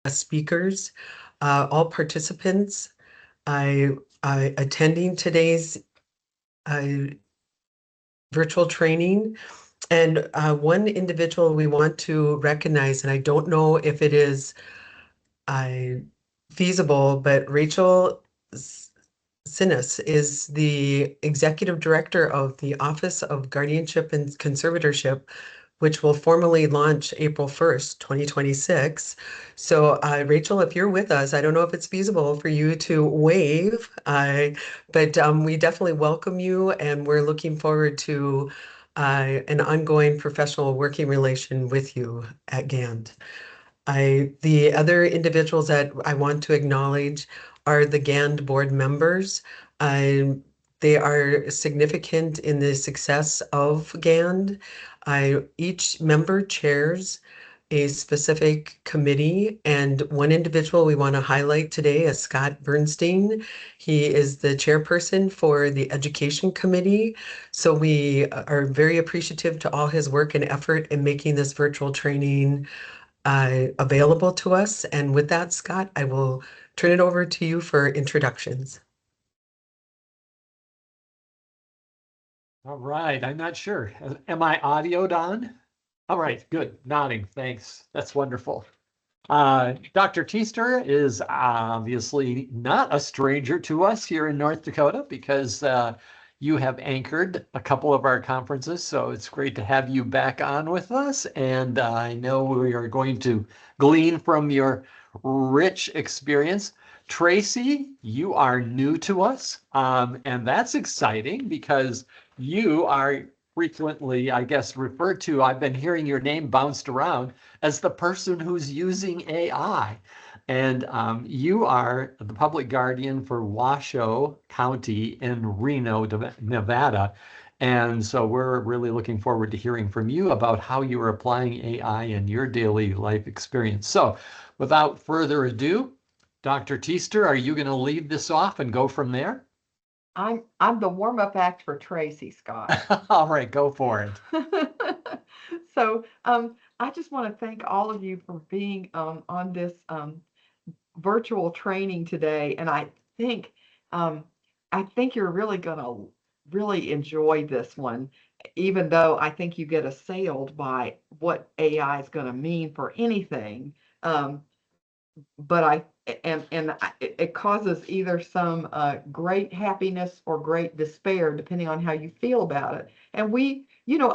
speakers, all participants, I, attending today's uh, virtual training. And one individual we want to recognize, and I don't know if it is uh, feasible, but Rachel Sinus is the executive director of the Office of Guardianship and Conservatorship, which will formally launch April 1st, 2026. So, Rachel, if you're with us, I don't know if it's feasible for you to wave, but we definitely welcome you, and we're looking forward to an ongoing professional working relation with you at GAND. The other individuals that I want to acknowledge are the GAND board members. They are significant in the success of GAND. Each member chairs a specific committee, and one individual we want to highlight today is Scott Bernstein. He is the chairperson for the Education Committee. So we are very appreciative to all his work and effort in making this virtual training available to us. And with that, Scott, I will turn it over to you for introductions. All right, I'm not sure. Am I audioed on? All right, good. Nodding, thanks. That's wonderful. Dr. Teaster is obviously not a stranger to us here in North Dakota because you have anchored a couple of our conferences. So it's great to have you back on with us. And I know we are going to glean from your rich experience. Tracey, you are new to us. And that's exciting because you are frequently, I guess, referred to. I've been hearing your name bounced around as the person who's using AI. And you are the public guardian for Washoe County in Reno, Nevada. And so we're really looking forward to hearing from you about how you are applying AI in your daily life experience. So without further ado, Dr. Teaster, are you going to lead this off and go from there? I'm the warm-up act for Tracey, Scott. All right, go for it. So I just want to thank all of you for being on this virtual training today, and think um, I think you're really gonna really enjoy this one, even though I think you get assailed by what AI is going to mean for anything. Um, but it causes either some great happiness or great despair, depending on how you feel about it. And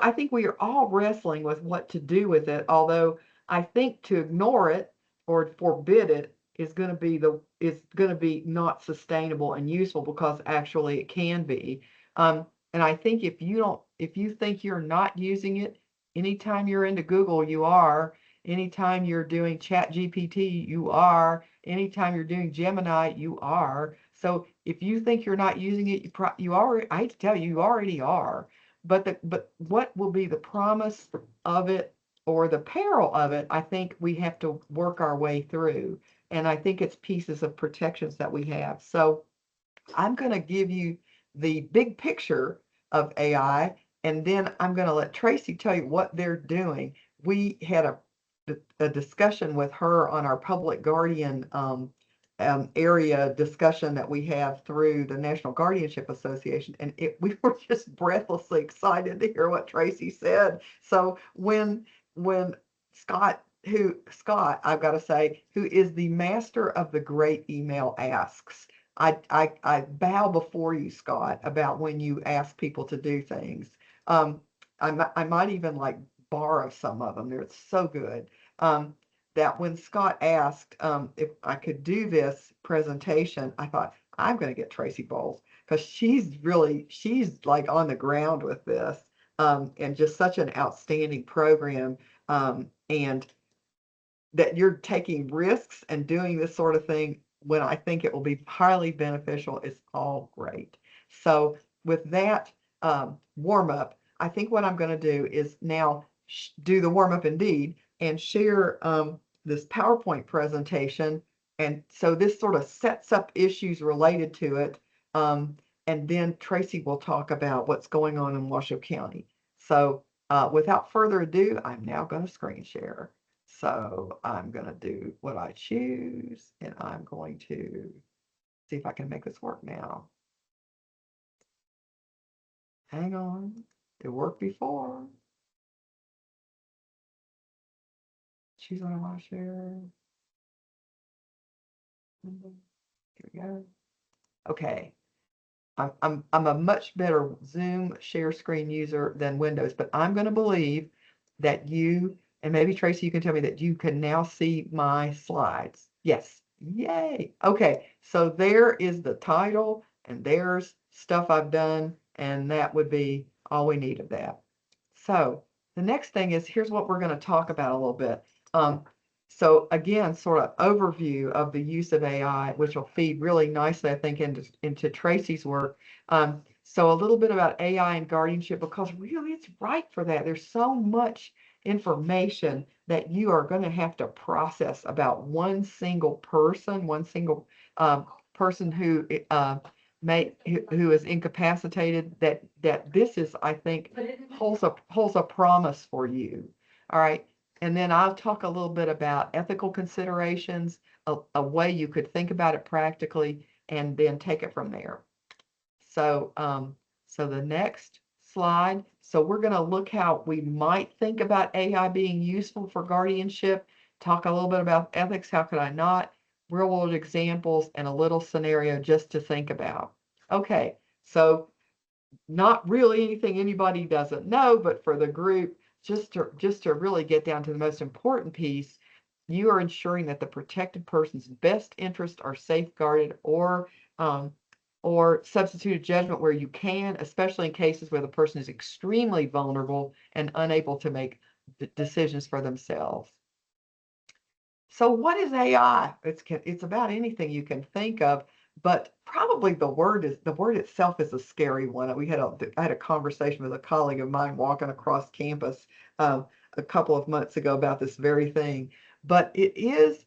I think we are all wrestling with what to do with it. Although I think to ignore it or forbid it is going to be not sustainable and useful, because actually it can be. And I think if you think you're not using it, anytime you're into Google, you are. Anytime you're doing Chat GPT, you are. Anytime you're doing Gemini, you are. So if you think you're not using it, you already, I hate to tell you, you already are. But what will be the promise of it or the peril of it, I think we have to work our way through. And I think it's pieces of protections that we have. So I'm going to give you the big picture of AI, and then I'm going to let Tracey tell you what they're doing. We had a discussion with her on our public guardian area discussion that we have through the National Guardianship Association, and we were just breathlessly excited to hear what Tracey said. So when Scott, I've got to say, who is the master of the great email asks. I bow before you, Scott, about when you ask people to do things. I might even like borrow some of them. They're so good. That when Scott asked if I could do this presentation, I thought, I'm going to get Tracey Bowles, because she's like on the ground with this, and just such an outstanding program. And that you're taking risks and doing this sort of thing when I think it will be highly beneficial is all great. So with that warm up, I think what I'm going to do is now do the warm up indeed and share this PowerPoint presentation. And so this sort of sets up issues related to it. And then Tracey will talk about what's going on in Washoe County. So without further ado, I'm now going to screen share. So I'm going to do what I choose, and I'm going to see if I can make this work now. Hang on. It worked before. Choose what I want to share. Here we go. Okay. I'm a much better Zoom share screen user than Windows, but I'm going to believe that you, and maybe Tracy, you can tell me that you can now see my slides. Yes. Yay. Okay. So there is the title, and there's stuff I've done, and that would be all we need of that. So the next thing is, here's what we're going to talk about a little bit. So again, sort of overview of the use of AI, which will feed really nicely, I think, into Tracy's work. So a little bit about AI and guardianship, because really it's right for that. There's so much information that you are going to have to process about one single person who who is incapacitated. That this is, I think, holds a promise for you. All right. And then I'll talk a little bit about ethical considerations, a way you could think about it practically, and then take it from there. So, so the next slide. So we're going to look how we might think about AI being useful for guardianship, talk a little bit about ethics, how could I not, real world examples, and a little scenario just to think about. Okay, so not really anything anybody doesn't know, but for the group, just to really get down to the most important piece, you are ensuring that the protected person's best interests are safeguarded, or substituted judgment where you can, especially in cases where the person is extremely vulnerable and unable to make decisions for themselves. So what is AI? It's about anything you can think of, but probably the word itself is a scary one. I had a conversation with a colleague of mine walking across campus a couple of months ago about this very thing. But it is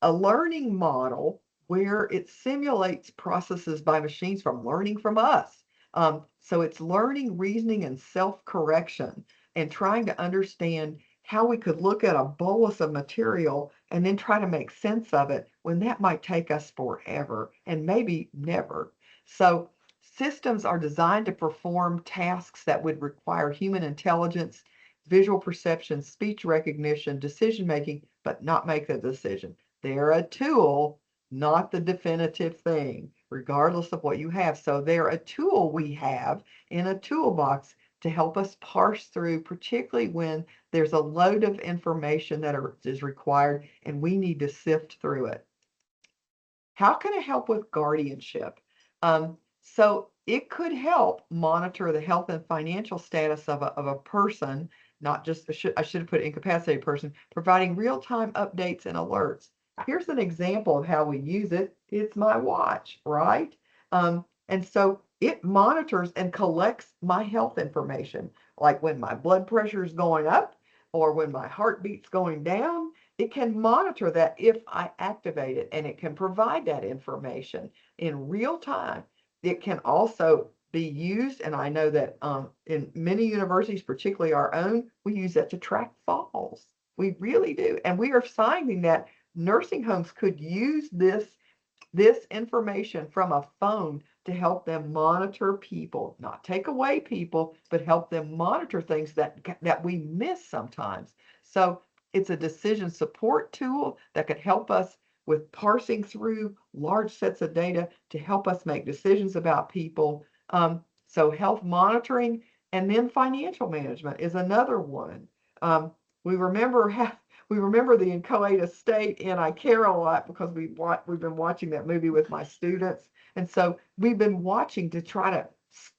a learning model where it simulates processes by machines from learning from us. So it's learning, reasoning, and self-correction, and trying to understand how we could look at a bolus of material and then try to make sense of it, when that might take us forever and maybe never. So systems are designed to perform tasks that would require human intelligence, visual perception, speech recognition, decision making, but not make the decision. They're a tool, not the definitive thing, regardless of what you have. So they're a tool we have in a toolbox to help us parse through, particularly when there's a load of information that is required and we need to sift through it. How can it help with guardianship? So it could help monitor the health and financial status of a person, not just, I should have put incapacitated person, providing real-time updates and alerts. Here's an example of how we use it. It's my watch, right? And so it monitors and collects my health information, like when my blood pressure is going up or when my heartbeat's going down. It can monitor that if I activate it, and it can provide that information in real time. It can also be used, and I know that in many universities, particularly our own, we use that to track falls. We really do. And we are finding that nursing homes could use this information from a phone to help them monitor people, not take away people, but help them monitor things that we miss sometimes. So it's a decision support tool that could help us with parsing through large sets of data to help us make decisions about people. So health monitoring, and then financial management is another one. We remember the inchoate estate, and I care a lot because we've been watching that movie with my students, and so we've been watching to try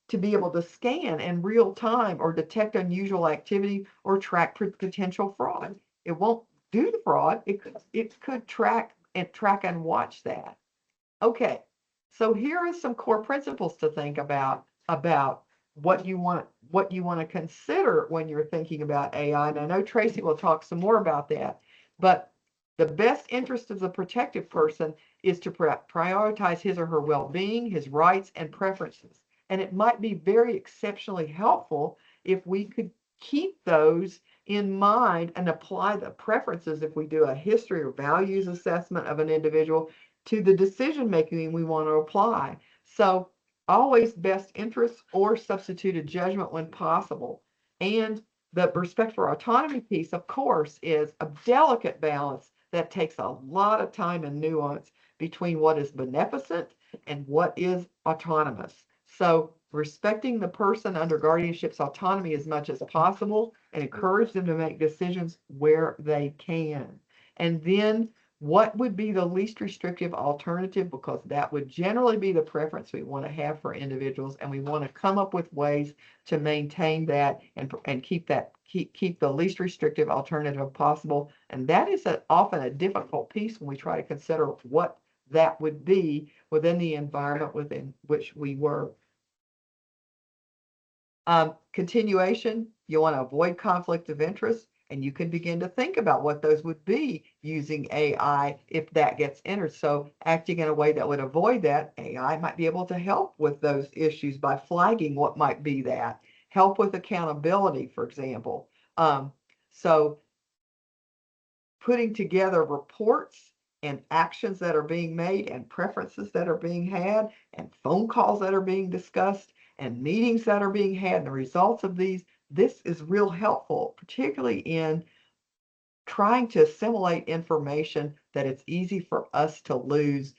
to be able to scan in real time or detect unusual activity or track potential fraud. It won't do the fraud. It could track and watch that. Okay, so here are some core principles to think about what you want to consider when you're thinking about AI. And I know Tracy will talk some more about that, but the best interest of the protected person is to prioritize his or her well-being, his rights, and preferences. And it might be very exceptionally helpful if we could keep those in mind and apply the preferences if we do a history or values assessment of an individual to the decision making we want to apply. So always best interests or substituted judgment when possible. And the respect for autonomy piece, of course, is a delicate balance that takes a lot of time and nuance between what is beneficent and what is autonomous. So respecting the person under guardianship's autonomy as much as possible and encourage them to make decisions where they can. And then what would be the least restrictive alternative? Because that would generally be the preference we want to have for individuals, and we want to come up with ways to maintain that and keep the least restrictive alternative possible. And that is often a difficult piece when we try to consider what that would be within the environment within which we work. Continuation, you want to avoid conflict of interest, and you can begin to think about what those would be using AI if that gets entered. So acting in a way that would avoid that, AI might be able to help with those issues by flagging what might be that. Help with accountability, for example. So putting together reports and actions that are being made and preferences that are being had and phone calls that are being discussed and meetings that are being had and the results of these, this is real helpful, particularly in trying to assimilate information that it's easy for us to lose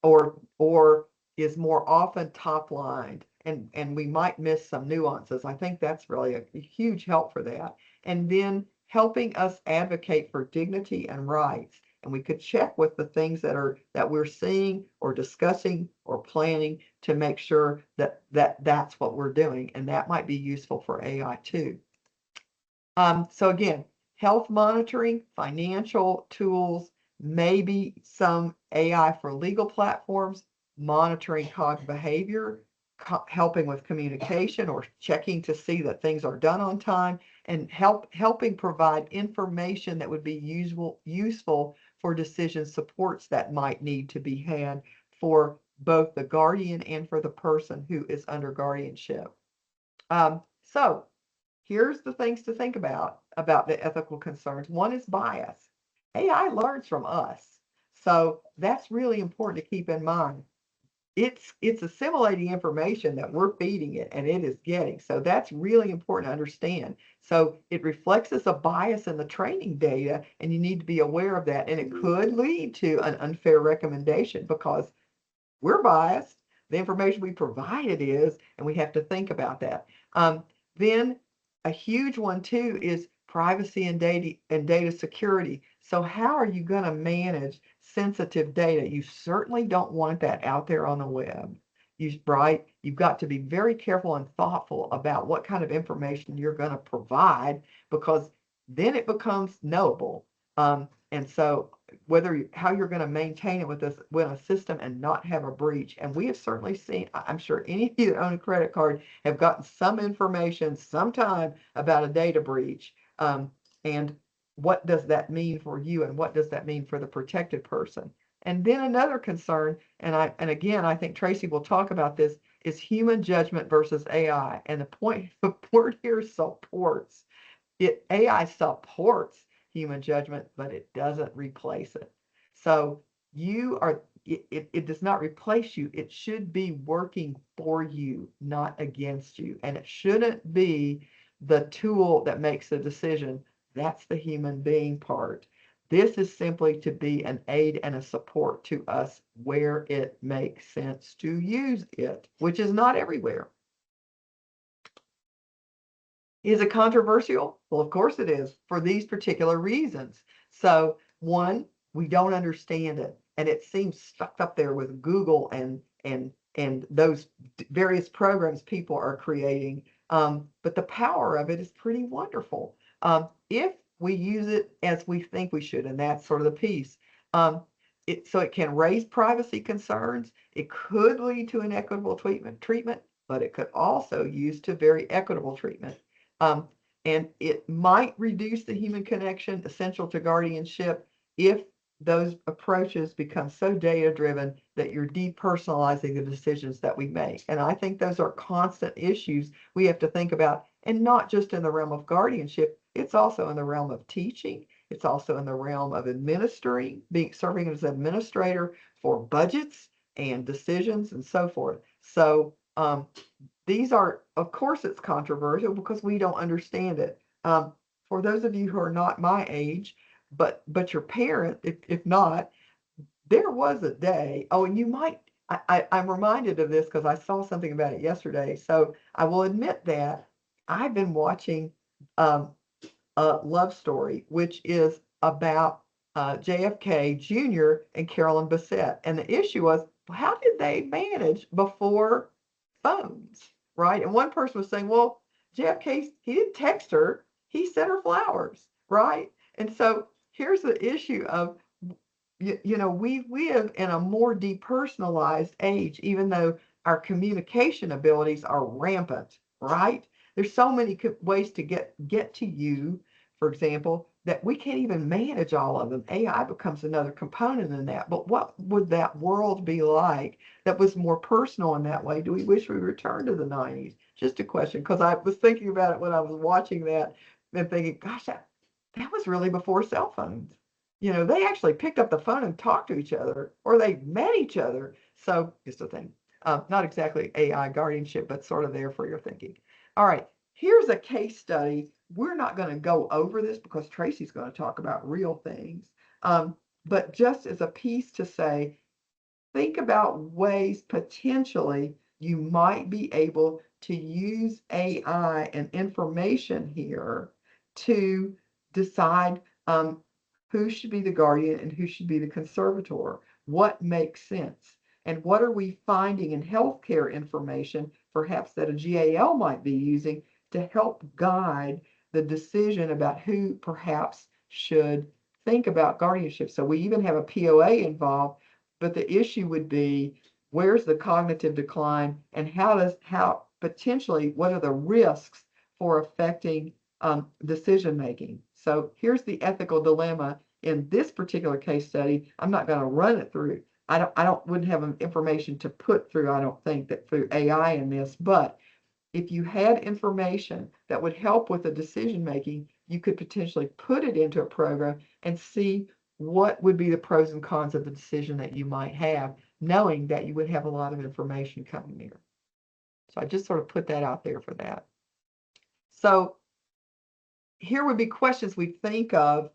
or is more often top-lined, and we might miss some nuances. I think that's really a huge help for that. And then helping us advocate for dignity and rights. And we could check with the things that we're seeing or discussing or planning to make sure that's what we're doing. And that might be useful for AI too. So again, health monitoring, financial tools, maybe some AI for legal platforms, monitoring cognitive behavior, helping with communication or checking to see that things are done on time, and helping provide information that would be useful for decision supports that might need to be had for both the guardian and for the person who is under guardianship. So here's the things to think about the ethical concerns. One is bias. AI learns from us. So that's really important to keep in mind. It's assimilating information that we're feeding it and it is getting. So that's really important to understand. So it reflects as a bias in the training data, and you need to be aware of that. And it could lead to an unfair recommendation because we're biased. The information we provided is, and we have to think about that. Then a huge one too is privacy and data security. So how are you going to manage sensitive data? You certainly don't want that out there on the web. Right? You've got to be very careful and thoughtful about what kind of information you're going to provide, because then it becomes knowable. And so how you're going to maintain it with a system and not have a breach. And we have certainly seen, I'm sure any of you that own a credit card have gotten some information sometime about a data breach. And what does that mean for you, and what does that mean for the protected person? And then another concern, and again, I think Tracey will talk about this, is human judgment versus AI. And the word here supports. AI supports human judgment, but it doesn't replace it. So it does not replace you. It should be working for you, not against you. And it shouldn't be the tool that makes the decision. That's the human being part. This is simply to be an aid and a support to us where it makes sense to use it, which is not everywhere. Is it controversial? Well, of course it is, for these particular reasons. So one, we don't understand it, and it seems stuck up there with Google and those various programs people are creating. But the power of it is pretty wonderful if we use it as we think we should, and that's sort of the piece. So it can raise privacy concerns. It could lead to inequitable treatment, but it could also use to very equitable treatment. And it might reduce the human connection essential to guardianship if those approaches become so data-driven that you're depersonalizing the decisions that we make. And I think those are constant issues we have to think about, and not just in the realm of guardianship, It's also in the realm of teaching. It's also in the realm of administering, serving as an administrator for budgets and decisions and so forth. So these are, of course, it's controversial because we don't understand it. For those of you who are not my age, but your parent, if not, there was a day. Oh, and you might. I'm reminded of this because I saw something about it yesterday. So I will admit that I've been watching um, Love Story, which is about JFK Jr. and Carolyn Bessette. And the issue was, how did they manage before phones, right? And one person was saying, well, JFK, he didn't text her, he sent her flowers, right? And so here's the issue of, we live in a more depersonalized age, even though our communication abilities are rampant, right? There's so many ways to get to you, for example, that we can't even manage all of them. AI becomes another component in that. But what would that world be like that was more personal in that way? Do we wish we returned to the 90s? Just a question, because I was thinking about it when I was watching that and thinking, gosh, that was really before cell phones. They actually picked up the phone and talked to each other, or they met each other. So just a thing. Not exactly AI guardianship, but sort of there for your thinking. All right, here's a case study. We're not going to go over this because Tracey's going to talk about real things. But just as a piece to say, think about ways potentially you might be able to use AI and information here to decide who should be the guardian and who should be the conservator. What makes sense? And what are we finding in healthcare information, perhaps that a GAL might be using to help guide the decision about who perhaps should think about guardianship? So we even have a POA involved, but the issue would be, where's the cognitive decline, and how potentially, what are the risks for affecting decision making? So here's the ethical dilemma in this particular case study. I'm not going to run it through. Wouldn't have information to put through, I don't think, that through AI in this, but if you had information that would help with the decision making, you could potentially put it into a program and see what would be the pros and cons of the decision that you might have, knowing that you would have a lot of information coming here. So I just sort of put that out there for that. So here would be questions we think of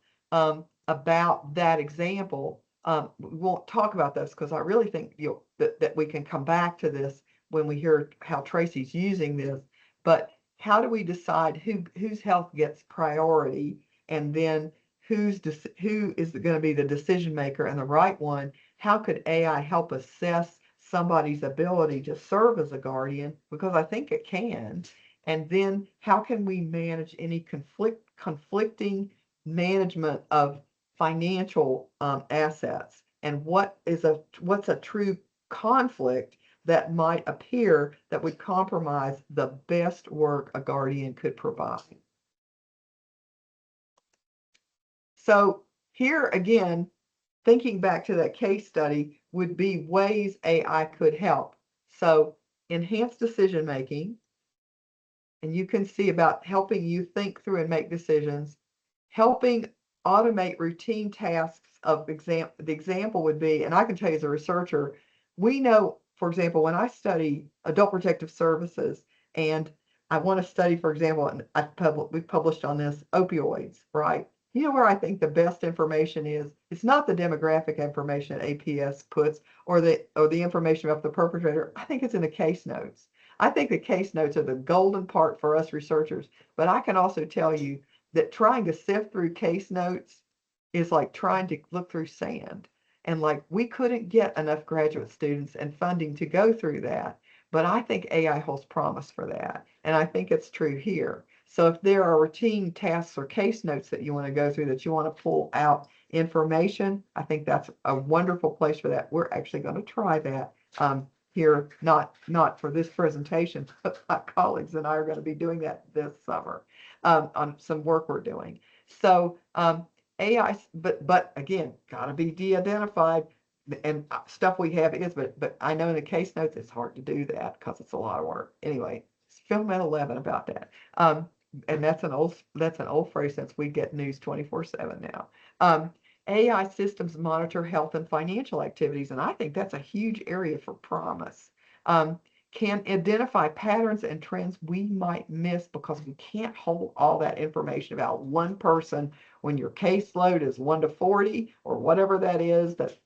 about that example. We won't talk about this because I really think that we can come back to this when we hear how Tracey's using this. But how do we decide whose health gets priority, and then who is going to be the decision maker and the right one? How could AI help assess somebody's ability to serve as a guardian? Because I think it can. And then how can we manage any conflicting management of financial assets? And what's a true conflict that might appear that would compromise the best work a guardian could provide? So here again, thinking back to that case study would be ways AI could help. So enhanced decision making, and you can see about helping you think through and make decisions, helping automate routine tasks of the example would be, and I can tell you as a researcher, we know, for example, when I study adult protective services and I want to study, for example, and we've published on this, opioids, right? You know where I think the best information is? It's not the demographic information that APS puts or the information about the perpetrator. I think it's in the case notes. I think the case notes are the golden part for us researchers, but I can also tell you that trying to sift through case notes is like trying to look through sand. And like we couldn't get enough graduate students and funding to go through that. But I think AI holds promise for that. And I think it's true here. So if there are routine tasks or case notes that you want to go through, that you want to pull out information, I think that's a wonderful place for that. We're actually going to try that here, not for this presentation, but my colleagues and I are going to be doing that this summer on some work we're doing. So AI, but again, got to be de-identified, and stuff we have is, but I know in the case notes it's hard to do that because it's a lot of work. Anyway, film at 11 about that. and that's an old phrase since we get news 24/7 now. Um, AI systems monitor health and financial activities, and I think that's a huge area for promise. Um, can identify patterns and trends we might miss because we can't hold all that information about one person when your caseload is 1 to 40 or whatever that is, that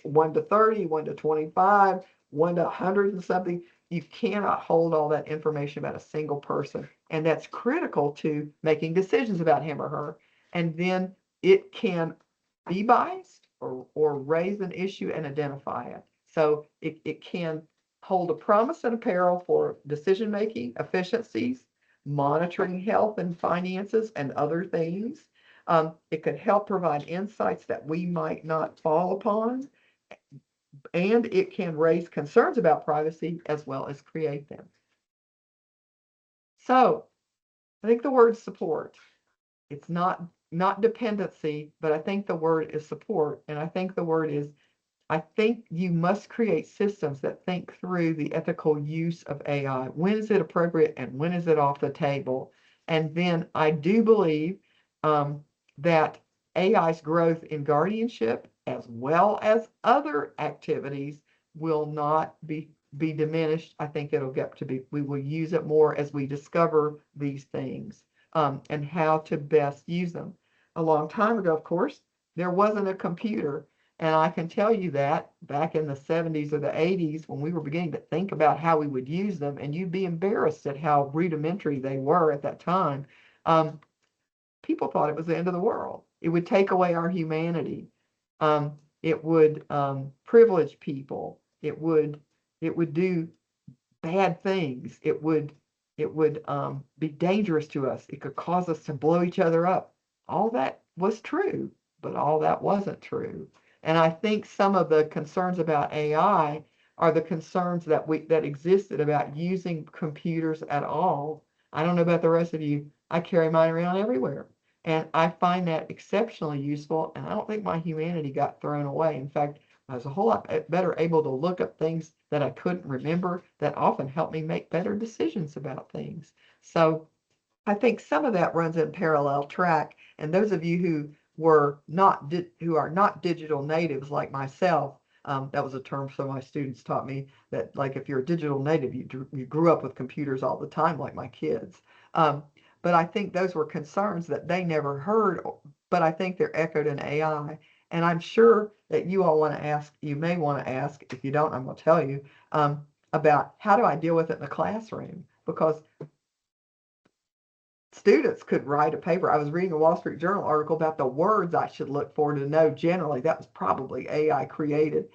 1 to 30, 1 to 25, 1 to 100 and something. You cannot hold all that information about a single person. And that's critical to making decisions about him or her. And then it can be biased or raise an issue and identify it. So it can hold a promise and a peril for decision making, efficiencies, monitoring health and finances, and other things. It could help provide insights that we might not fall upon, and it can raise concerns about privacy as well as create them. So I think the word support, it's not dependency, but I think the word is support. And I think the word is, I think you must create systems that think through the ethical use of AI. When is it appropriate and when is it off the table? And then I do believe that AI's growth in guardianship as well as other activities will not be diminished. I think it'll get to be, we will use it more as we discover these things and how to best use them. A long time ago, of course, there wasn't a computer. And I can tell you that back in the 70s or the 80s, when we were beginning to think about how we would use them, and you'd be embarrassed at how rudimentary they were at that time, people thought it was the end of the world. It would take away our humanity. It would privilege people. It would do bad things. It would be dangerous to us. It could cause us to blow each other up. All that was true, but all that wasn't true. And I think some of the concerns about AI are the concerns that existed about using computers at all. I don't know about the rest of you. I carry mine around everywhere. And I find that exceptionally useful. And I don't think my humanity got thrown away. In fact, I was a whole lot better able to look up things that I couldn't remember that often helped me make better decisions about things. So I think some of that runs in parallel track. And those of you who are not digital natives like myself, that was a term some of my students taught me, that like if you're a digital native, you grew up with computers all the time like my kids. But I think those were concerns that they never heard, but I think they're echoed in AI. And I'm sure that you all want to ask, you may want to ask, if you don't, I'm going to tell you, about how do I deal with it in the classroom? Because students could write a paper. I was reading a Wall Street Journal article about the words I should look for to know generally. That was probably AI created.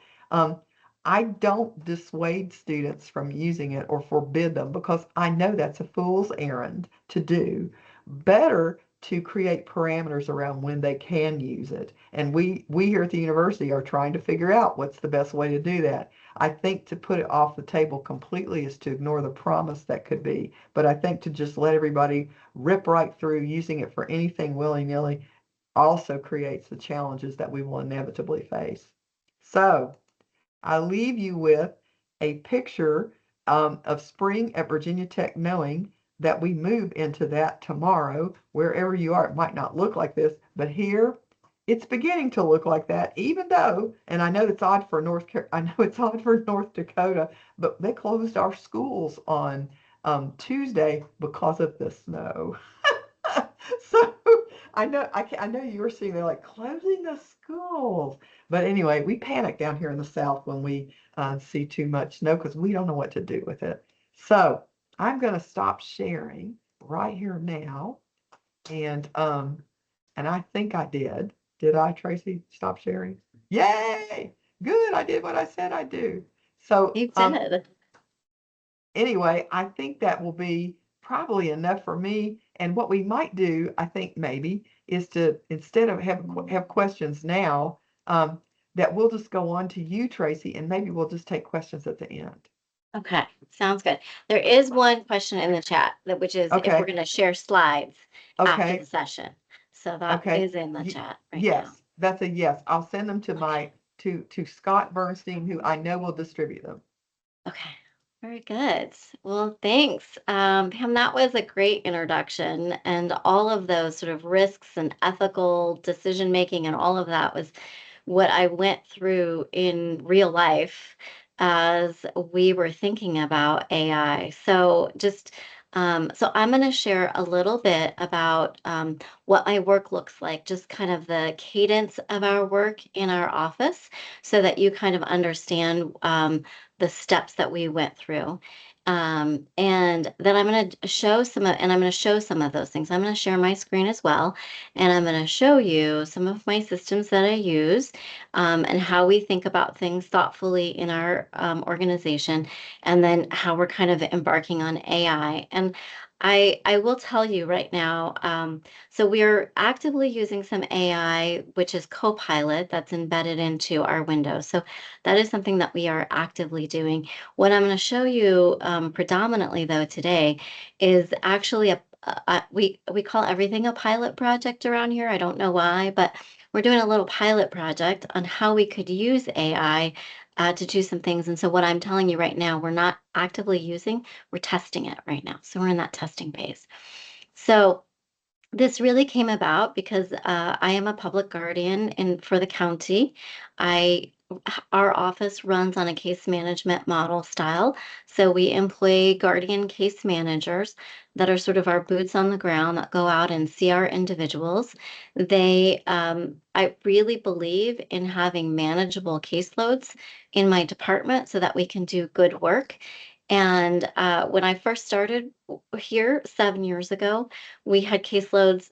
I don't dissuade students from using it or forbid them because I know that's a fool's errand to do. Better to create parameters around when they can use it. And we here at the university are trying to figure out what's the best way to do that. I think to put it off the table completely is to ignore the promise that could be. But I think to just let everybody rip right through using it for anything willy-nilly also creates the challenges that we will inevitably face. So I leave you with a picture of spring at Virginia Tech, knowing that we move into that tomorrow. Wherever you are, it might not look like this, but here it's beginning to look like that, even though, and I know it's odd for North Dakota, but they closed our schools on Tuesday because of the snow. So I know you were sitting there like closing the schools. But anyway, we panic down here in the South when we see too much snow because we don't know what to do with it. So I'm going to stop sharing right here now. And I think I did. Did I, Tracy, stop sharing? Yay! Good. I did what I said I'd do. So You did. anyway, I think that will be probably enough for me. And what we might do, I think maybe, is to, instead of have questions now, that we'll just go on to you, Tracy, and maybe we'll just take questions at the end. Okay, sounds good. There is one question in the chat which is if Okay. we're going to share slides after Okay. the session. So that Okay. is in the chat right Yes, now. that's a yes. I'll send them to to Scott Bernstein, who I know will distribute them. Okay. Very good. Well, thanks. Pam, that was a great introduction. And all of those sort of risks and ethical decision making and all of that was what I went through in real life as we were thinking about AI. So I'm going to share a little bit about what my work looks like, just kind of the cadence of our work in our office, so that you kind of understand the steps that we went through. And then I'm going to show and I'm going to show some of those things. I'm going to share my screen as well, and I'm going to show you some of my systems that I use, and how we think about things thoughtfully in our organization, and then how we're kind of embarking on AI. And I will tell you right now, so we're actively using some AI, which is Copilot, that's embedded into our Windows. So that is something that we are actively doing. What I'm going to show you predominantly, though, today is actually we call everything a pilot project around here. I don't know why, but we're doing a little pilot project on how we could use AI to do some things. And so what I'm telling you right now, we're not actively using, we're testing it right now. So we're in that testing phase. So this really came about because I am a public guardian for the county. I Our office runs on a case management model style. So we employ guardian case managers that are sort of our boots on the ground that go out and see our individuals. I really believe in having manageable caseloads in my department so that we can do good work. And when I first started here 7 years ago, we had caseloads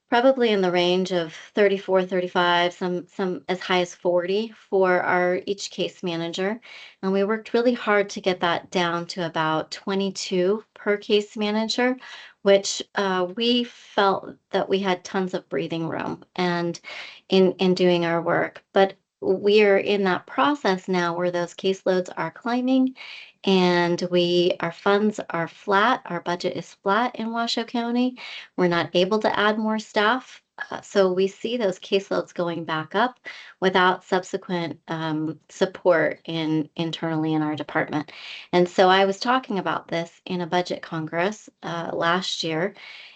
probably in the range of 34, 35, some as high as 40 for our each case manager. And we worked really hard to get that down to about 22 per case manager, which we felt that we had tons of breathing room and in doing our work. But we're in that process now where those caseloads are climbing, and our funds are flat. Our budget is flat in Washoe County. We're not able to add more staff. So we see those caseloads going back up without subsequent support internally in our department. And so I was talking about this in a budget congress last year,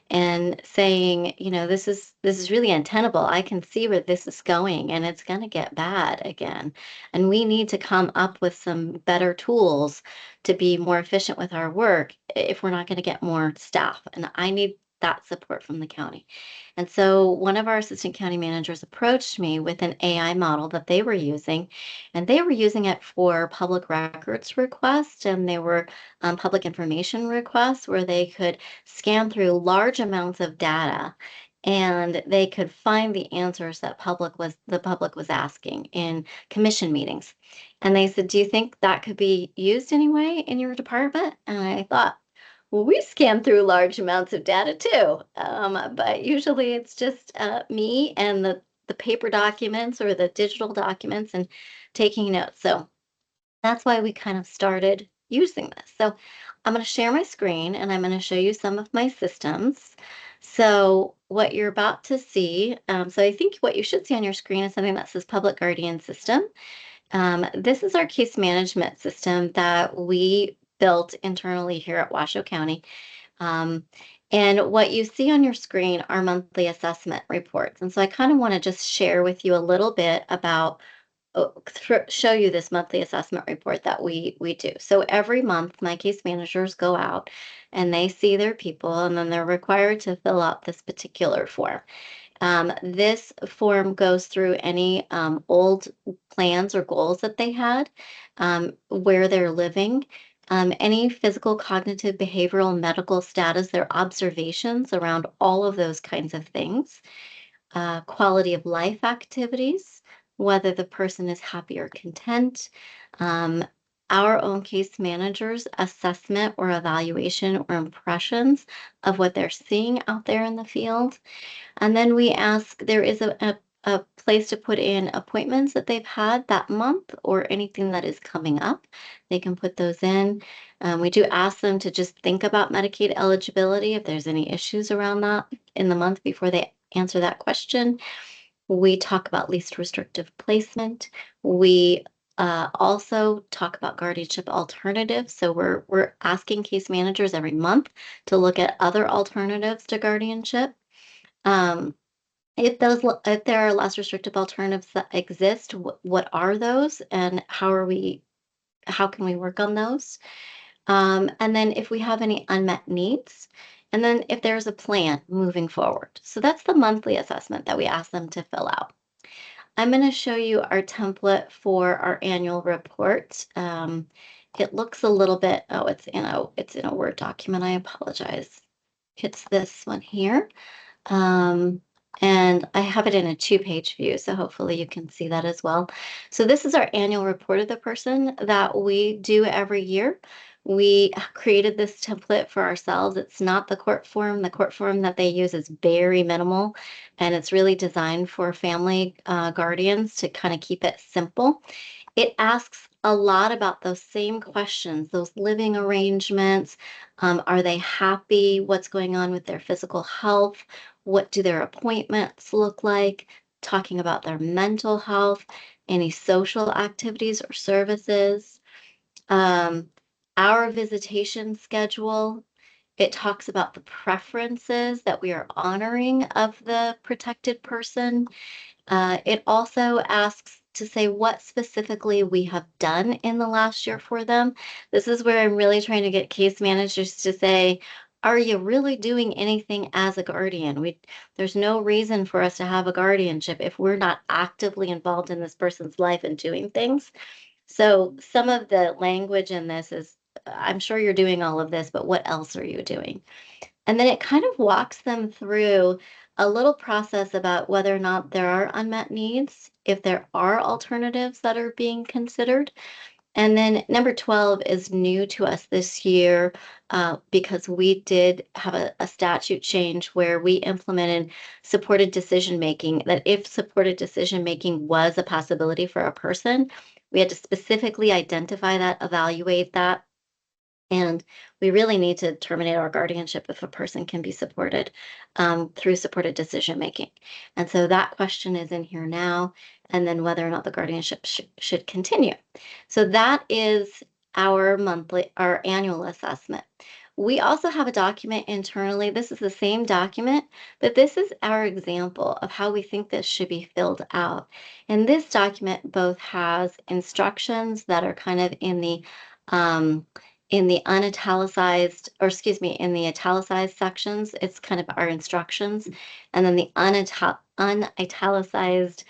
and saying, this is really untenable. I can see where this is going, and it's going to get bad again. And we need to come up with some better tools to be more efficient with our work if we're not going to get more staff. And I need that support from the county. And so one of our assistant county managers approached me with an AI model that they were using, and they were using it for public records requests, and they were public information requests where they could scan through large amounts of data, and they could find the answers that the public was asking in commission meetings. And they said, "Do you think that could be used anyway in your department?" And I thought, well, we scan through large amounts of data too, but usually it's just me and the paper documents or the digital documents and taking notes. So that's why we kind of started using this. So I'm going to share my screen, and I'm going to show you some of my systems. So what you're about to see, so I think what you should see on your screen is something that says Public Guardian System. This is our case management system that we built internally here at Washoe County. Um, and what you see on your screen are monthly assessment reports. And so I kind of want to just share with you a little bit about show you this monthly assessment report that we do. So every month, my case managers go out and they see their people, and then they're required to fill out this particular form. This form goes through any old plans or goals that they had, where they're living, any physical, cognitive, behavioral, medical status, their observations around all of those kinds of things, quality of life activities, whether the person is happy or content, um, our own case managers' assessment or evaluation or impressions of what they're seeing out there in the field. And then we ask, there is a place to put in appointments that they've had that month or anything that is coming up. They can put those in. We do ask them to just think about Medicaid eligibility if there's any issues around that in the month before they answer that question. We talk about least restrictive placement. We also talk about guardianship alternatives. So we're asking case managers every month to look at other alternatives to guardianship. Um, if there are less restrictive alternatives that exist, what are those, and how can we work on those? And then if we have any unmet needs, and then if there's a plan moving forward. So that's the monthly assessment that we ask them to fill out. I'm going to show you our template for our annual report. It looks a little bit, oh, it's in a Word document. I apologize. It's this one here. Um, and I have it in a 2-page view, so hopefully you can see that as well. So this is our annual report of the person that we do every year. We created this template for ourselves. It's not the court form. The court form that they use is very minimal, and it's really designed for family guardians to kind of keep it simple. It asks a lot about those same questions, those living arrangements. Are they happy? What's going on with their physical health? What do their appointments look like? Talking about their mental health, any social activities or services. Um, our visitation schedule. It talks about the preferences that we are honoring of the protected person. It also asks to say what specifically we have done in the last year for them. This is where I'm really trying to get case managers to say, are you really doing anything as a guardian? There's no reason for us to have a guardianship if we're not actively involved in this person's life and doing things. So some of the language in this is, I'm sure you're doing all of this, but what else are you doing? And then it kind of walks them through a little process about whether or not there are unmet needs, if there are alternatives that are being considered. And then number 12 is new to us this year because we did have a statute change where we implemented supported decision making, that if supported decision making was a possibility for a person, we had to specifically identify that, evaluate that, and we really need to terminate our guardianship if a person can be supported through supported decision making. And so that question is in here now, and then whether or not the guardianship should continue. So that is our annual assessment. We also have a document internally. This is the same document, but this is our example of how we think this should be filled out. And this document both has instructions that are kind of um, in the unitalicized, or excuse me, in the italicized sections. It's kind of our instructions. And then the unitalicized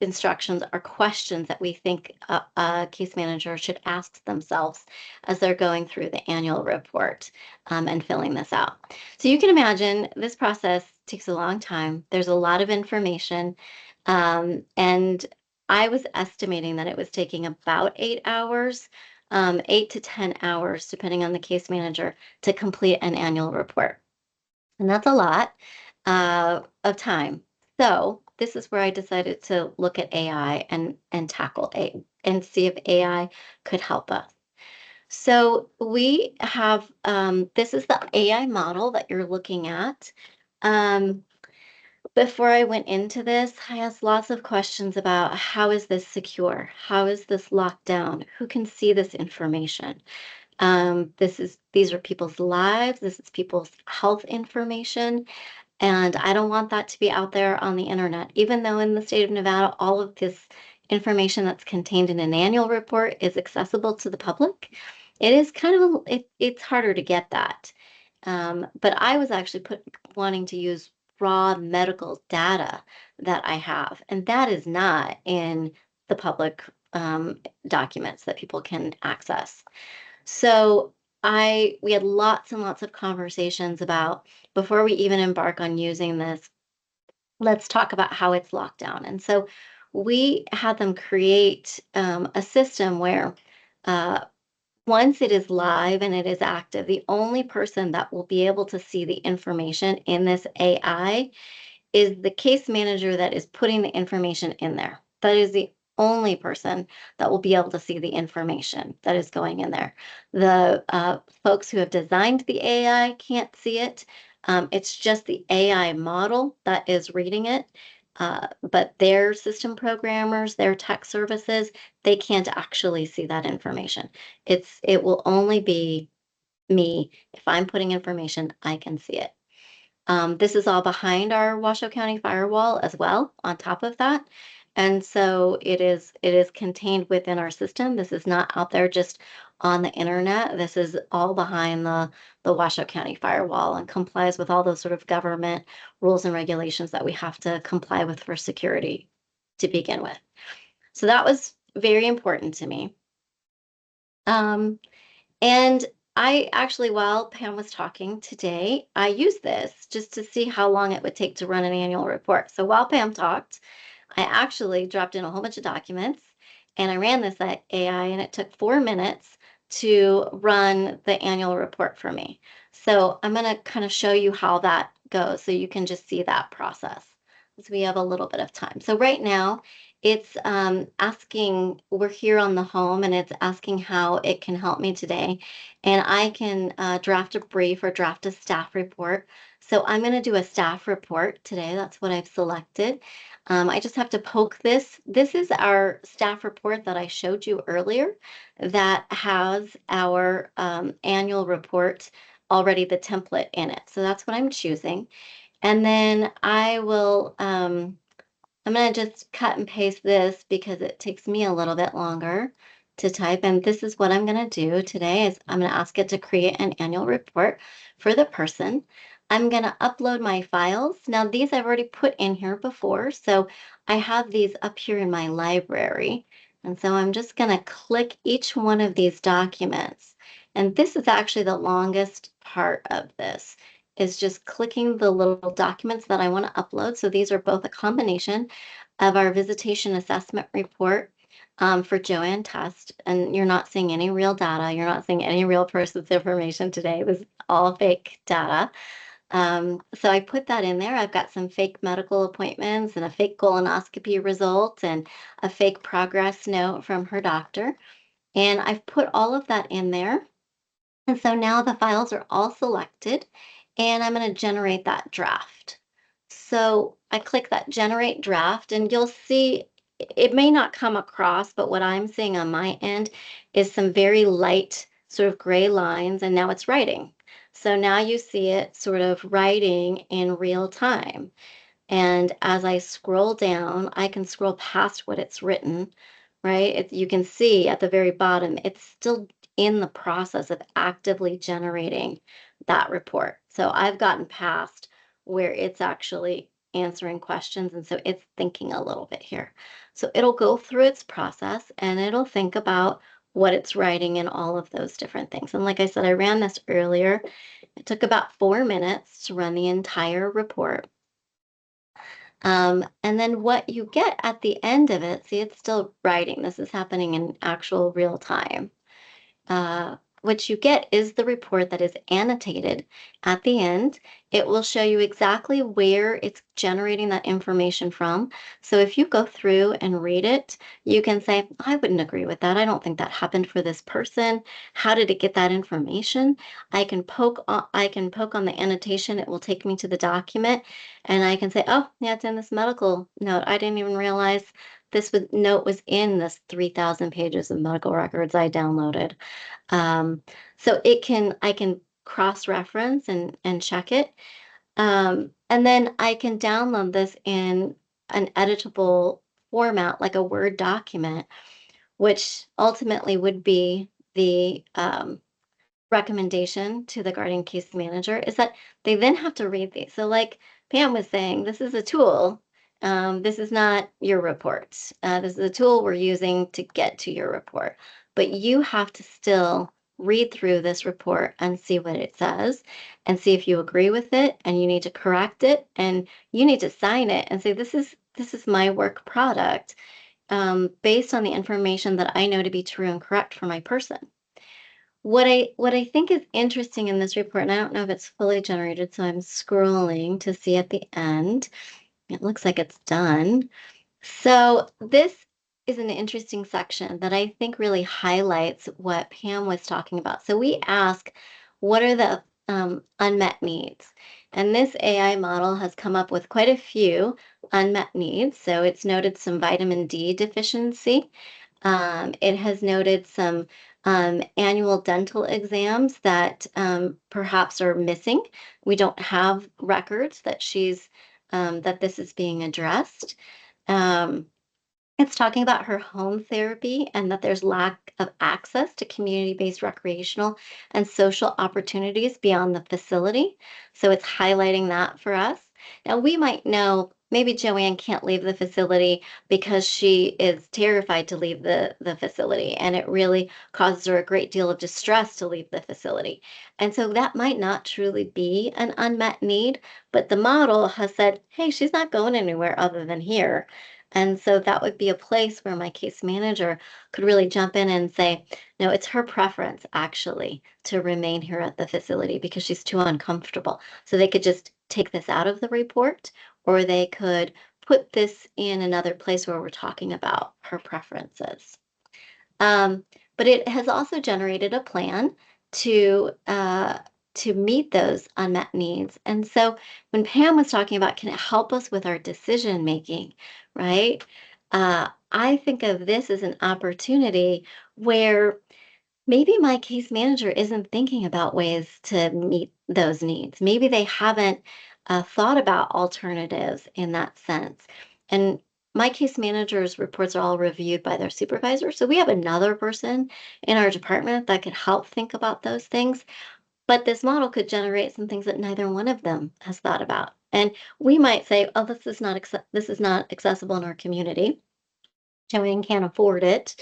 instructions are questions that we think a case manager should ask themselves as they're going through the annual report and filling this out. So you can imagine this process takes a long time. There's a lot of information. And I was estimating that it was taking about 8 hours, 8 to 10 hours, depending on the case manager, to complete an annual report. And that's a lot of time. So this is where I decided to look at AI and tackle and see if AI could help us. So we have, this is the AI model that you're looking at. Before I went into this, I asked lots of questions about how is this secure? How is this locked down? Who can see this information? These are people's lives. This is people's health information. And I don't want that to be out there on the internet, even though in the state of Nevada, all of this information that's contained in an annual report is accessible to the public. It is kind of, it's harder to get that. But I was actually wanting to use raw medical data that I have, and that is not in the public documents that people can access. So we had lots and lots of conversations about before we even embark on using this, let's talk about how it's locked down. And so we had them create a system where uh, once it is live and it is active, the only person that will be able to see the information in this AI is the case manager that is putting the information in there. That is the only person that will be able to see the information that is going in there. The folks who have designed the AI can't see it. It's just the AI model that is reading it. But their system programmers, their tech services, they can't actually see that information. It will only be me. If I'm putting information, I can see it. This is all behind our Washoe County firewall as well, on top of that. And so it is contained within our system. This is not out there just on the internet. This is all behind the Washoe County firewall and complies with all those sort of government rules and regulations that we have to comply with for security to begin with. So that was very important to me. And I actually, while Pam was talking today, I used this just to see how long it would take to run an annual report. So while Pam talked, I actually dropped in a whole bunch of documents and I ran this at AI, and it took 4 minutes to run the annual report for me. So I'm going to kind of show you how that goes so you can just see that process as we have a little bit of time. So right now, it's asking, we're here on the home, and it's asking how it can help me today. And I can draft a brief or draft a staff report. So I'm going to do a staff report today. That's what I've selected. I just have to poke this. This is our staff report that I showed you earlier that has our annual report already, the template in it. So that's what I'm choosing. And then I will I'm going to just cut and paste this because it takes me a little bit longer to type. And this is what I'm going to do today is I'm going to ask it to create an annual report for the person. I'm going to upload my files. Now, these I've already put in here before, so I have these up here in my library. And so I'm just going to click each one of these documents. And this is actually the longest part of this, is just clicking the little documents that I want to upload. So these are both a combination of our visitation assessment report for Joanne Test. And you're not seeing any real data. You're not seeing any real person's information today. This is all fake data. So I put that in there. I've got some fake medical appointments and a fake colonoscopy result and a fake progress note from her doctor. And I've put all of that in there. And so now the files are all selected, and I'm going to generate that draft. So I click that generate draft, and you'll see it may not come across, but what I'm seeing on my end is some very light sort of gray lines, and now it's writing. So now you see it sort of writing in real time. And as I scroll down, I can scroll past what it's written, right? You can see at the very bottom, it's still in the process of actively generating that report. So I've gotten past where it's actually answering questions. And so it's thinking a little bit here. So it'll go through its process and it'll think about what it's writing and all of those different things. And like I said, I ran this earlier. It took about 4 minutes to run the entire report. And then what you get at the end of it, see, it's still writing. This is happening in actual real time. What you get is the report that is annotated at the end. It will show you exactly where it's generating that information from. So if you go through and read it, you can say, I wouldn't agree with that. I don't think that happened for this person. How did it get that information? I can poke on the annotation. It will take me to the document, and I can say, oh, yeah, it's in this medical note. I didn't even realize this note was in this 3,000 pages of medical records I downloaded. So I can cross-reference and check it. And then I can download this in an editable format, like a Word document, which ultimately would be the recommendation to the Guardian Case Manager, is that they then have to read these. So like Pam was saying, this is a tool. This is not your report. This is a tool we're using to get to your report. But you have to still read through this report and see what it says and see if you agree with it, and you need to correct it, and you need to sign it and say, this is my work product based on the information that I know to be true and correct for my person. What I think is interesting in this report, and I don't know if it's fully generated, so I'm scrolling to see at the end. It looks like it's done. So this is an interesting section that I think really highlights what Pam was talking about. So we ask, what are the unmet needs? And this AI model has come up with quite a few unmet needs. So it's noted some vitamin D deficiency. It has noted some annual dental exams that perhaps are missing. We don't have records that that this is being addressed. Um, it's talking about her home therapy and that there's lack of access to community-based recreational and social opportunities beyond the facility. So it's highlighting that for us. Now, we might know maybe Joanne can't leave the facility because she is terrified to leave the facility, and it really causes her a great deal of distress to leave the facility. And so that might not truly be an unmet need, but the model has said, hey, she's not going anywhere other than here. And so that would be a place where my case manager could really jump in and say, no, it's her preference actually to remain here at the facility because she's too uncomfortable. So they could just take this out of the report, or they could put this in another place where we're talking about her preferences. But it has also generated a plan to meet those unmet needs. And so when Pam was talking about, can it help us with our decision making, right? I think of this as an opportunity where maybe my case manager isn't thinking about ways to meet those needs. Maybe they haven't thought about alternatives in that sense. And my case manager's reports are all reviewed by their supervisor. So we have another person in our department that could help think about those things. But this model could generate some things that neither one of them has thought about. And we might say, oh, this is not accessible in our community. Joanne can't afford it.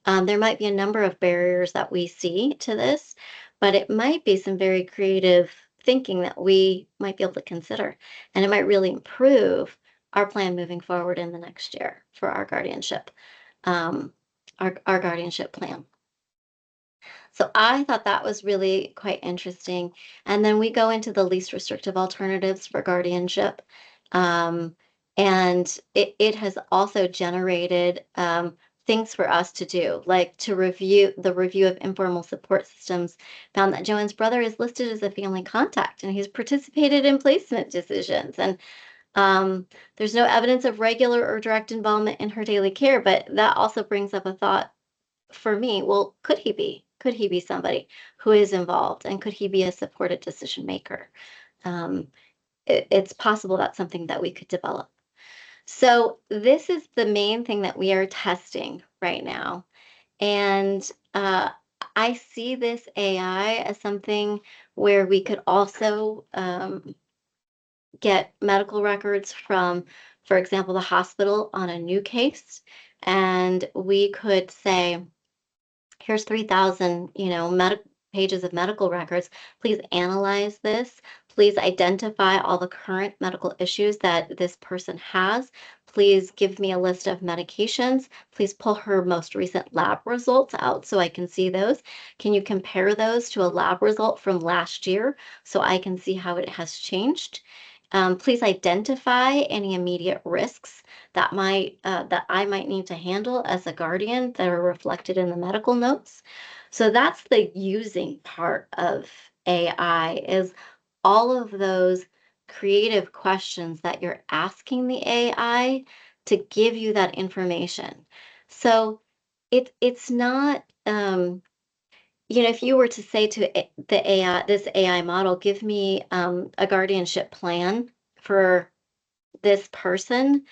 There might be a number of barriers that we see to this, but it might be some very creative thinking that we might be able to consider. And it might really improve our plan moving forward in the next year for our guardianship, our guardianship plan. So I thought that was really quite interesting. And then we go into the least restrictive alternatives for guardianship. Um, and it has also generated things for us to do, like to review of informal support systems, found that Joanne's brother is listed as a family contact and he's participated in placement decisions. And there's no evidence of regular or direct involvement in her daily care, but that also brings up a thought for me. Well, could he be? Could he be somebody who is involved, and could he be a supported decision maker? It's possible that's something that we could develop. So this is the main thing that we are testing right now. And I see this AI as something where we could also get medical records from, for example, the hospital on a new case. And we could say, here's 3,000, pages of medical records. Please analyze this. Please identify all the current medical issues that this person has. Please give me a list of medications. Please pull her most recent lab results out so I can see those. Can you compare those to a lab result from last year so I can see how it has changed? Please identify any immediate risks that I might need to handle as a guardian that are reflected in the medical notes. So that's the using part of AI, is all of those creative questions that you're asking the AI to give you that information. So it's not if you were to say to the AI, this AI model, give me a guardianship plan for this person,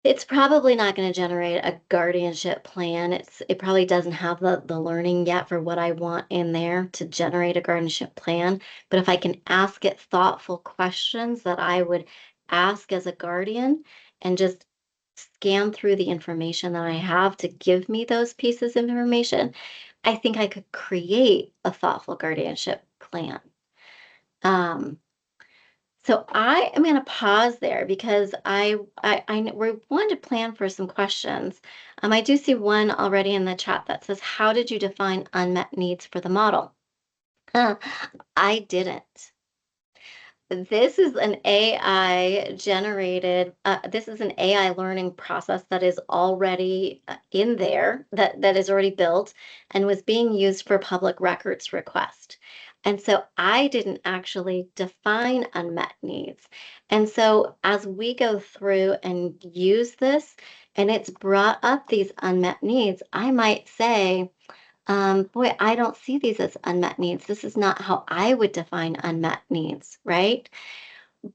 it's probably not going to generate a guardianship plan. It probably doesn't have the learning yet for what I want in there to generate a guardianship plan. But if I can ask it thoughtful questions that I would ask as a guardian and just scan through the information that I have to give me those pieces of information, I think I could create a thoughtful guardianship plan. So I am going to pause there because we wanted to plan for some questions. I do see one already in the chat that says, "How did you define unmet needs for the model?" I didn't. This is an AI generated, this is an AI learning process that is already in there, that is already built and was being used for public records request. And so I didn't actually define unmet needs. And so as we go through and use this, and it's brought up these unmet needs, I might say, boy, I don't see these as unmet needs. This is not how I would define unmet needs, right?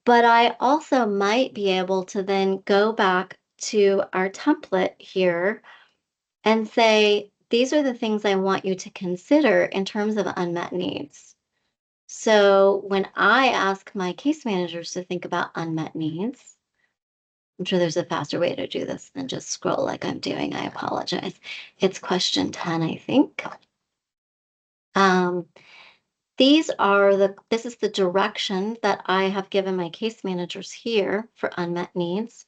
But I also might be able to then go back to our template here and say, these are the things I want you to consider in terms of unmet needs. So when I ask my case managers to think about unmet needs, I'm sure there's a faster way to do this than just scroll like I'm doing. I apologize. It's question 10, I think. Um, this is the direction that I have given my case managers here for unmet needs.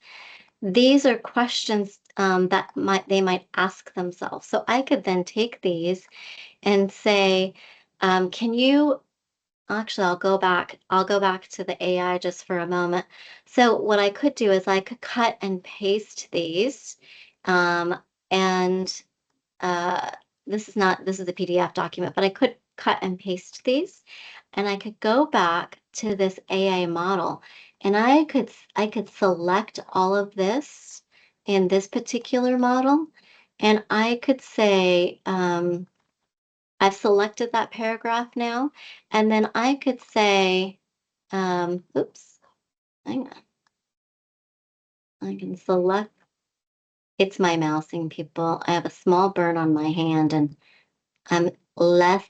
These are questions that they might ask themselves. So I could then take these and say, can you actually I'll go back to the AI just for a moment. So what I could do is I could cut and paste these. Um, and this is a PDF document, but I could cut and paste these, and I could go back to this AI model, and I could select all of this in this particular model, and I could say, I've selected that paragraph now, and then I could say, oops, hang on. I can select, it's my mousing, people. I have a small burn on my hand, and I'm less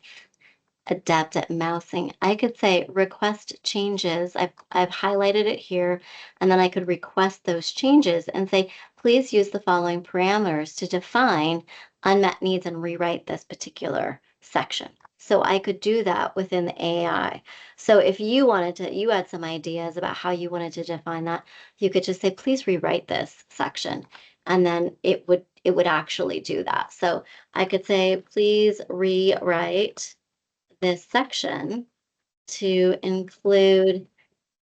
adept at mousing. I could say request changes. I've highlighted it here, and then I could request those changes and say, please use the following parameters to define unmet needs and rewrite this particular section. So I could do that within the AI. So if you wanted to, you had some ideas about how you wanted to define that, you could just say, please rewrite this section. And then it would actually do that. So I could say, please rewrite this section to include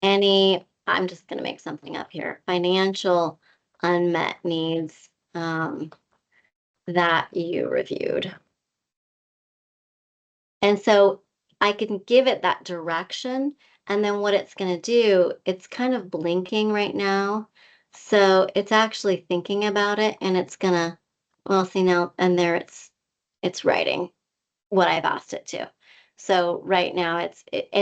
any, I'm just going to make something up here, financial unmet needs that you reviewed. And so I can give it that direction. And then what it's going to do, it's kind of blinking right now. So it's actually thinking about it, and it's going to, well, see now, and there it's writing what I've asked it to. So right now and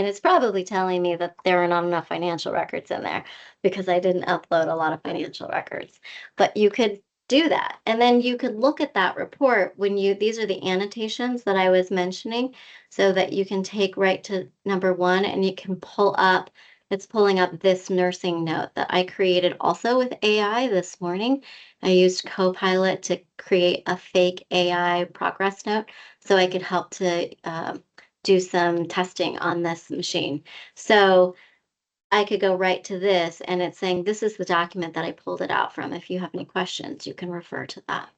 it's probably telling me that there are not enough financial records in there because I didn't upload a lot of financial records. But you could do that. And then you could look at that report when these are the annotations that I was mentioning, so that you can take right to number 1 and you can it's pulling up this nursing note that I created also with AI this morning. I used Copilot to create a fake AI progress note so I could help to do some testing on this machine. So I could go right to this, and it's saying, this is the document that I pulled it out from. If you have any questions, you can refer to that.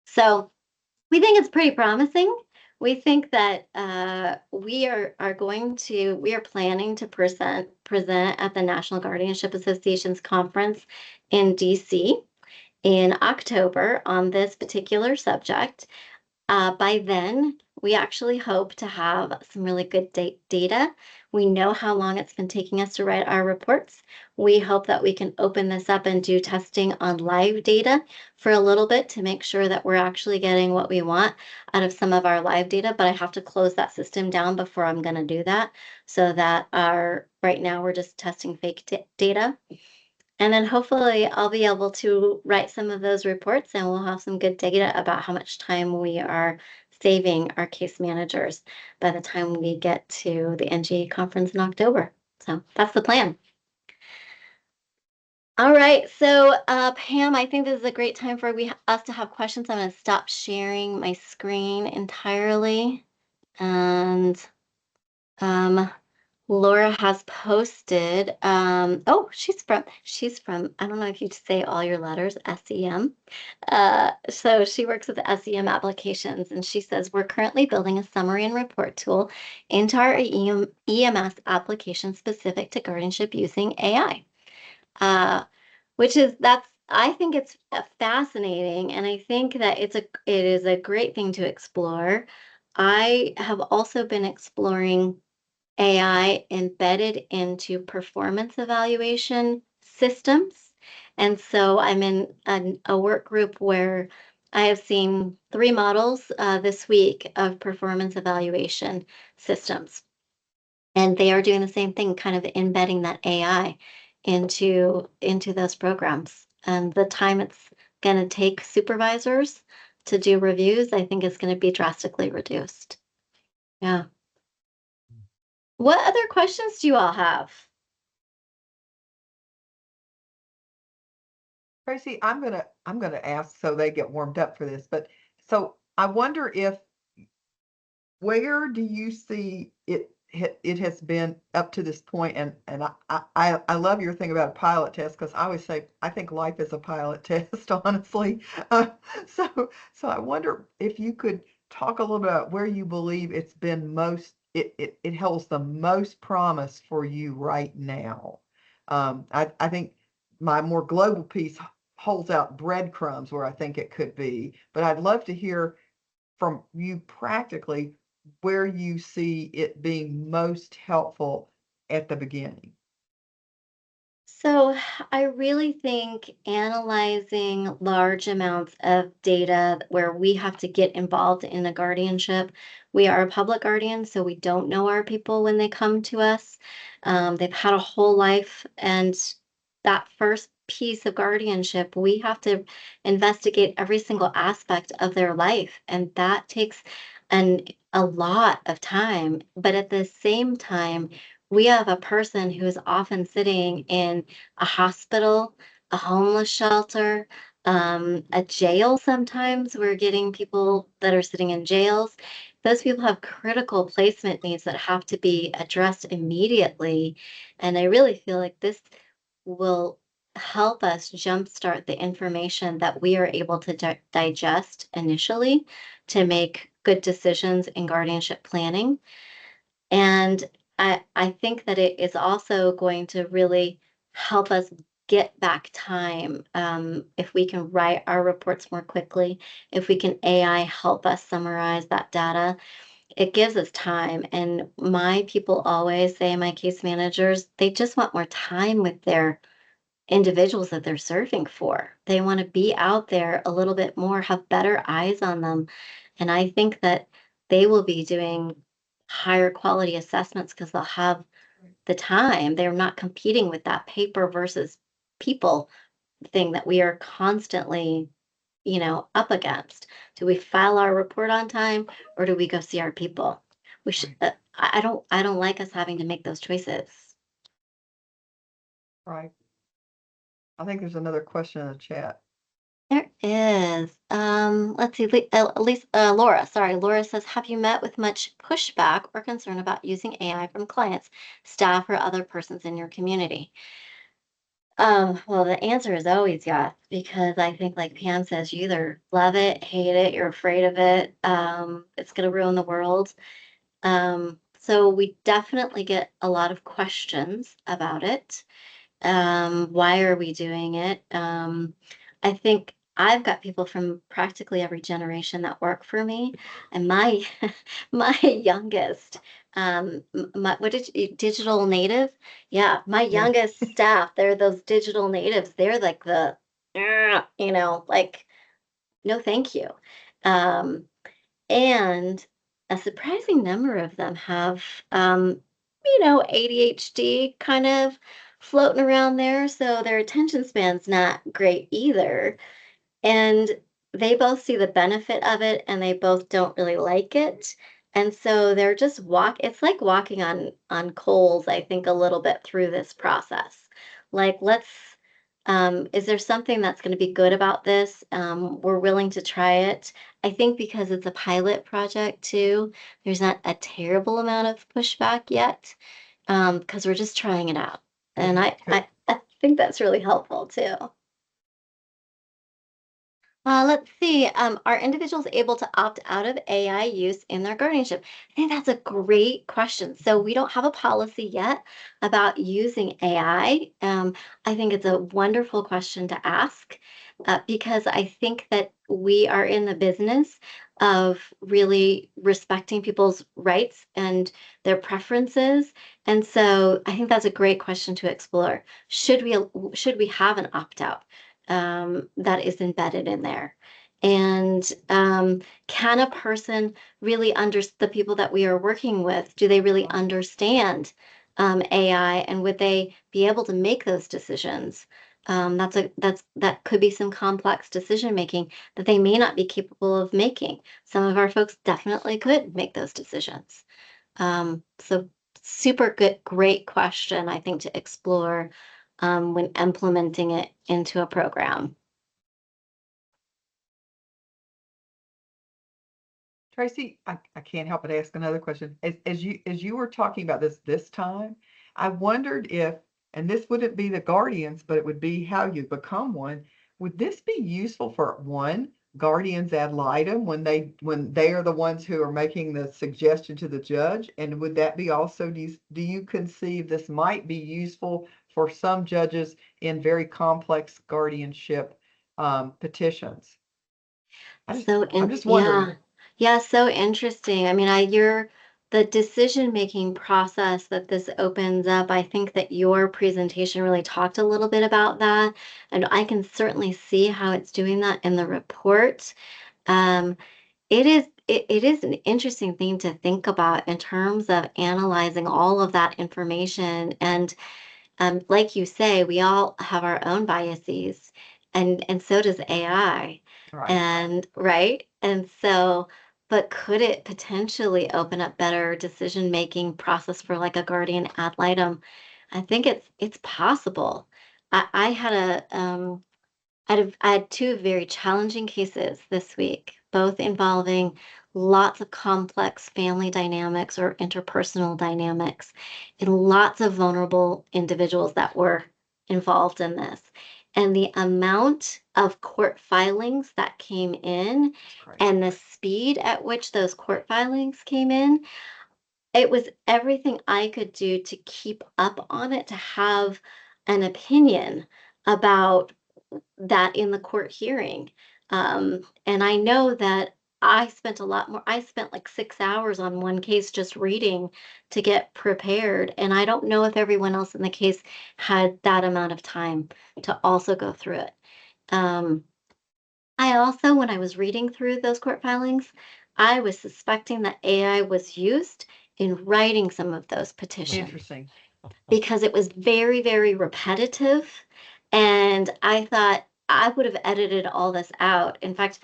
So we think it's pretty promising. We think that we are planning to present at the National Guardianship Association's conference in DC in October on this particular subject. By then, we actually hope to have some really good data. We know how long it's been taking us to write our reports. We hope that we can open this up and do testing on live data for a little bit to make sure that we're actually getting what we want out of some of our live data, but I have to close that system down before I'm going to do that, so that right now we're just testing fake data. And then hopefully I'll be able to write some of those reports, and we'll have some good data about how much time we are saving our case managers by the time we get to the NGA conference in October. So that's the plan. All right, so Pam, I think this is a great time for us to have questions. I'm going to stop sharing my screen entirely. And Laura has posted, she's from, I don't know if you'd say all your letters, SEM. So she works with SEM applications, and she says, we're currently building a summary and report tool into our EMS application specific to guardianship using AI. I think it's fascinating, and I think that it is a great thing to explore. I have also been exploring AI embedded into performance evaluation systems. And so I'm in a work group where I have seen 3 models this week of performance evaluation systems. And they are doing the same thing, kind of embedding that AI into those programs. And the time it's going to take supervisors to do reviews, I think is going to be drastically reduced. Yeah. What other questions do you all have? Tracy, I'm gonna ask so they get warmed up for this, but so I wonder if where do you see it has been up to this point, and I love your thing about a pilot test because I always say I think life is a pilot test, honestly. So I wonder if you could talk a little bit about where you believe it's been it holds the most promise for you right now. I think my more global piece holds out breadcrumbs where I think it could be, but I'd love to hear from you practically where you see it being most helpful at the beginning. So I really think analyzing large amounts of data where we have to get involved in a guardianship. We are a public guardian, so we don't know our people when they come to us. They've had a whole life, and that first piece of guardianship, we have to investigate every single aspect of their life, and that takes a lot of time. But at the same time, we have a person who is often sitting in a hospital, a homeless shelter, a jail sometimes. We're getting people that are sitting in jails. Those people have critical placement needs that have to be addressed immediately. And I really feel like this will help us jumpstart the information that we are able to digest initially to make good decisions in guardianship planning. And I think that it is also going to really help us get back time, if we can write our reports more quickly, if we can AI help us summarize that data, it gives us time. And my people always say, my case managers, they just want more time with their individuals that they're serving for. They want to be out there a little bit more, have better eyes on them. And I think that they will be doing higher quality assessments because they'll have the time. They're not competing with that paper versus people thing that we are constantly, up against. Do we file our report on time or do we go see our people? We should, I don't like us having to make those choices. Right. I think there's another question in the chat. There is. Let's see. At least Laura. Sorry, Laura says, have you met with much pushback or concern about using AI from clients, staff, or other persons in your community? Well, the answer is always yes, because I think, like Pam says, you either love it, hate it, you're afraid of it. It's going to ruin the world. So we definitely get a lot of questions about it. Why are we doing it? I think I've got people from practically every generation that work for me, and my my youngest, what did digital native? Yeah, my Yeah. youngest staff, they're those digital natives. They're like like no, thank you. Um, and a surprising number of them have, ADHD kind of floating around there. So their attention span's not great either. And they both see the benefit of it and they both don't really like it. And so they're just it's like walking on coals, I think, a little bit through this process. Like, is there something that's going to be good about this? We're willing to try it. I think because it's a pilot project too, there's not a terrible amount of pushback yet, because we're just trying it out. And I think that's really helpful too. Let's see. Are individuals able to opt out of AI use in their guardianship? I think that's a great question. So we don't have a policy yet about using AI. I think it's a wonderful question to ask, because I think that we are in the business of really respecting people's rights and their preferences. And so I think that's a great question to explore. Should we have an opt-out that is embedded in there? And can a person really the people that we are working with, do they really understand AI, and would they be able to make those decisions? That could be some complex decision making that they may not be capable of making. Some of our folks definitely could make those decisions. So super good, great question, I think, to explore when implementing it into a program. Tracey, I can't help but ask another question. As you were talking about this time, I wondered if, and this wouldn't be the guardians, but it would be how you become one. Would this be useful for one, guardians ad litem when they are the ones who are making the suggestion to the judge? And would that be also, do you conceive this might be useful for some judges in very complex guardianship petitions? I'm just wondering. Yeah, so interesting. I mean, the decision-making process that this opens up, I think that your presentation really talked a little bit about that, and I can certainly see how it's doing that in the report. Um, it is an interesting thing to think about in terms of analyzing all of that information. And like you say, we all have our own biases, and so does AI. Right. And right. And so, but could it potentially open up better decision-making process for like a guardian ad litem? I think it's possible. I had I had two very challenging cases this week, both involving lots of complex family dynamics or interpersonal dynamics, and lots of vulnerable individuals that were involved in this. And the amount of court filings that came in and the speed at which those court filings came in, it was everything I could do to keep up on it, to have an opinion about that in the court hearing. And I know that I spent a lot more, I spent like 6 hours on one case just reading to get prepared. And I don't know if everyone else in the case had that amount of time to also go through it. Um, I also, when I was reading through those court filings, I was suspecting that AI was used in writing some of those petitions Interesting. because it was very, very repetitive. And I thought I would have edited all this out. In fact,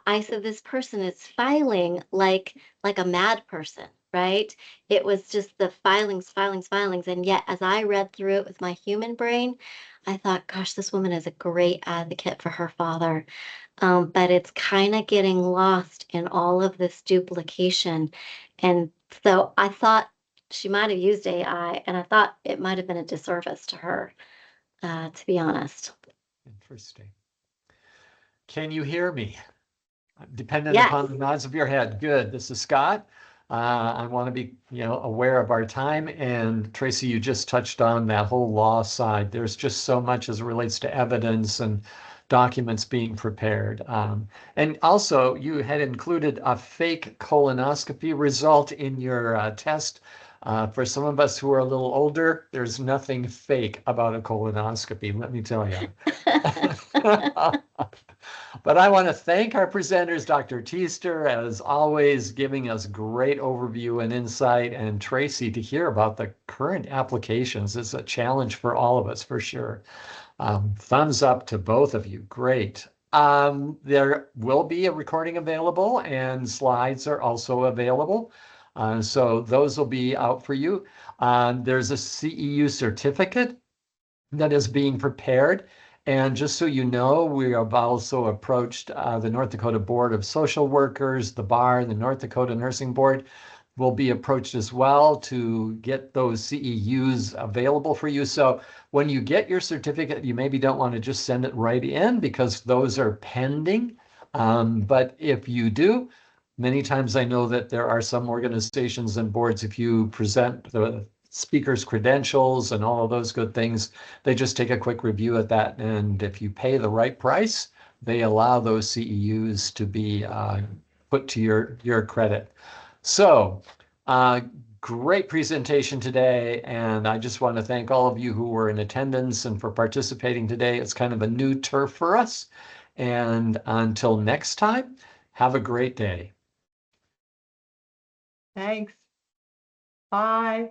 I said this person is filing like a mad person, right? It was just the filings, filings, filings. And yet, as I read through it with my human brain, I thought, gosh, this woman is a great advocate for her father. But it's kind of getting lost in all of this duplication. And so I thought she might have used AI, and I thought it might have been a disservice to her, to be honest. Interesting. Can you hear me? Dependent Yes. upon the nods of your head. Good. This is Scott. I want to be, aware of our time. And Tracey, you just touched on that whole law side. There's just so much as it relates to evidence and documents being prepared. And also, you had included a fake colonoscopy result in your test. For some of us who are a little older, there's nothing fake about a colonoscopy, let me tell you. But I want to thank our presenters, Dr. Teaster, as always, giving us great overview and insight, and Tracey to hear about the current applications. It's a challenge for all of us, for sure. Thumbs up to both of you. Great. There will be a recording available, and slides are also available. So those will be out for you. There's a CEU certificate that is being prepared. And just so you know, we have also approached the North Dakota Board of Social Workers, the BAR, the North Dakota Nursing Board will be approached as well to get those CEUs available for you. So when you get your certificate, you maybe don't want to just send it right in because those are pending. But if you do, many times I know that there are some organizations and boards, if you present the speaker's credentials and all of those good things, they just take a quick review at that. And if you pay the right price, they allow those CEUs to be put to your credit. So great presentation today. And I just want to thank all of you who were in attendance and for participating today. It's kind of a new turf for us. And until next time, have a great day. Thanks. Bye.